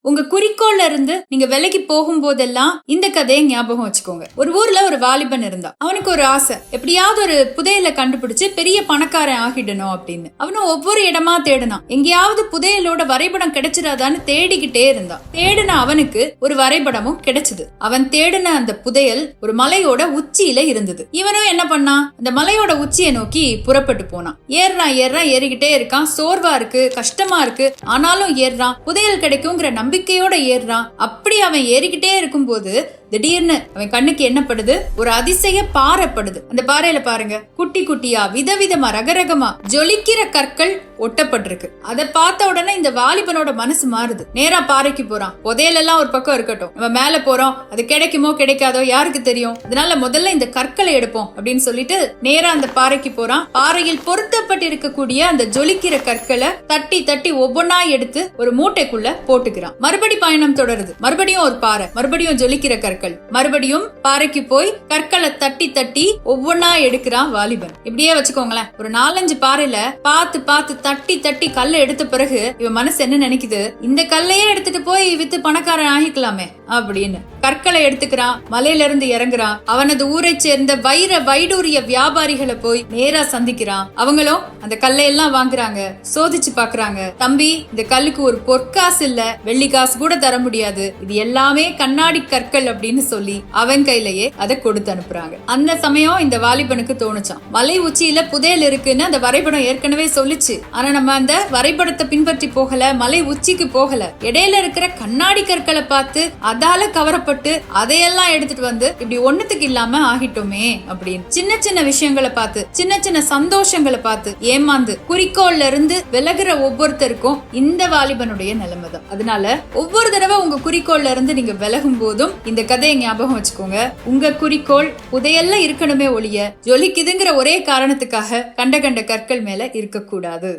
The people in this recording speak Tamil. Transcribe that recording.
உங்க குறிக்கோள்ல இருந்து நீங்க விலைக்கு போகும் போதெல்லாம் இந்த கதையை ஞாபகம் வச்சுக்கோங்க. ஒரு ஊர்ல ஒரு வாலிபன் இருந்தான். அவனுக்கு ஒரு ஆசை, எப்படியாவது ஒரு புதையல கண்டுபிடிச்சு பெரிய பணக்காரன் ஆகிடணும் அப்படின்னு. அவனும் ஒவ்வொரு இடமா தேடினான். எங்கேயாவது புதையலோட வரைபடம் கிடைச்சிடாதான்னு தேடிக்கிட்டே இருந்தான். தேடின அவனுக்கு ஒரு வரைபடமும் கிடைச்சது. அவன் தேடின அந்த புதையல் ஒரு மலையோட உச்சியில இருந்தது. இவனும் என்ன பண்ணான், அந்த மலையோட உச்சியை நோக்கி புறப்பட்டு போனான். ஏறான் ஏறிக்கிட்டே இருக்கான். சோர்வா இருக்கு, கஷ்டமா இருக்கு, ஆனாலும் ஏறான். புதையல் கிடைக்குங்கிற நம்பிக்கையோட ஏறான். அப்படி அவன் ஏறிக்கிட்டே இருக்கும்போது திடீர்னு அவன் கண்ணுக்கு என்ன படுது, ஒரு அதிசய பாறை படுது. அந்த பாறையில பாருங்க, குட்டி குட்டியா விதவிதமா ரகரகமா ஜொலிக்கிற கற்கள் ஒட்டப்பட்டிருக்கு. அதை பார்த்த உடனே இந்த வாலிபனோட மனசு மாறுது. நேரா பாறைக்கு போறான். புதையல் எல்லாம் ஒரு பக்கம் இருக்கட்டும், நம்ம மேல போறோம், அது கிடைக்குமோ கிடைக்காதோ யாருக்கு தெரியும், அதனால முதல்ல இந்த கற்களை எடுப்போம் அப்படின்னு சொல்லிட்டு நேரா அந்த பாறைக்கு போறான். பாறையில் பொருத்தப்பட்டு இருக்கக்கூடிய அந்த ஜொலிக்கிற கற்களை தட்டி தட்டி ஒவ்வொன்னா எடுத்து ஒரு மூட்டைக்குள்ள போட்டுக்கிறான். மறுபடி பயணம் தொடருது. மறுபடியும் ஒரு பாறை, மறுபடியும் ஜொலிக்கிற கற்கள், மறுபடியும் பாறைக்கு போய் கற்களை தட்டி தட்டி ஒவ்வொன்னா எடுக்கிறான் வாலிபன். இப்படியே வச்சுக்கோங்களேன், ஒரு 4-5 பாறையில பார்த்து பார்த்து தட்டி தட்டி கல்லை எடுத்த பிறகு இவன் மனசு என்ன நினைக்குது, இந்த கல்லையே எடுத்துட்டு போய் வித்து பணக்காரன் ஆகிக்கலாமே அப்படின்னு கற்களை எடுத்துக்கிறான். மலையில இருந்து இறங்குறான். அவனது ஊரை சேர்ந்த வைடூரிய வியாபாரிகளை போய் நேரா சந்திக்கிறான். அவங்களும் அந்த கல்லையெல்லாம் வாங்குறாங்க, சோதிச்சு பாக்குறாங்க. தம்பி, இந்த கல்லுக்கு ஒரு பொற்காசு இல்ல, வெள்ளி காசு கூட தர முடியாது, இது எல்லாமே கண்ணாடி கற்கள் அப்படின்னு சொல்லி அவன் கையிலேயே அதை கொடுத்து அனுப்புறாங்க. அந்த சமயம் இந்த வாலிபனுக்கு தோணுச்சான், மலை உச்சியில புதையல் இருக்குன்னு அந்த வரைபடம் ஏற்கனவே சொல்லிச்சு. ஆனா நம்ம அந்த வரைபடத்தை பின்பற்றி போகல, மலை உச்சிக்கு போகல. இடையில இருக்கிற கண்ணாடி கற்களை பார்த்து அதால கவரப்பட்டு அதையெல்லாம் எடுத்துட்டு வந்து இப்படி ஒண்ணுத்துக்கு இல்லாம ஆகிட்டோமே அப்படின்னு சின்ன சின்ன விஷயங்களை பார்த்து, சின்ன சின்ன சந்தோஷங்களை பார்த்து ஏமாந்து குறிக்கோள்ல இருந்து விலகுற ஒவ்வொருத்தருக்கும் இந்த வாலிபனுடைய நிலைமை தான். அதனால ஒவ்வொரு தடவை உங்க குறிக்கோள்ல இருந்து நீங்க விலகும் போதும் இந்த கதையை ஞாபகம் வச்சுக்கோங்க. உங்க குறிக்கோள் புதையல்ல இருக்கணுமே ஒழிய ஜொலிக்குதுங்கிற ஒரே காரணத்துக்காக கண்ட கற்கள் மேல இருக்கக்கூடாது.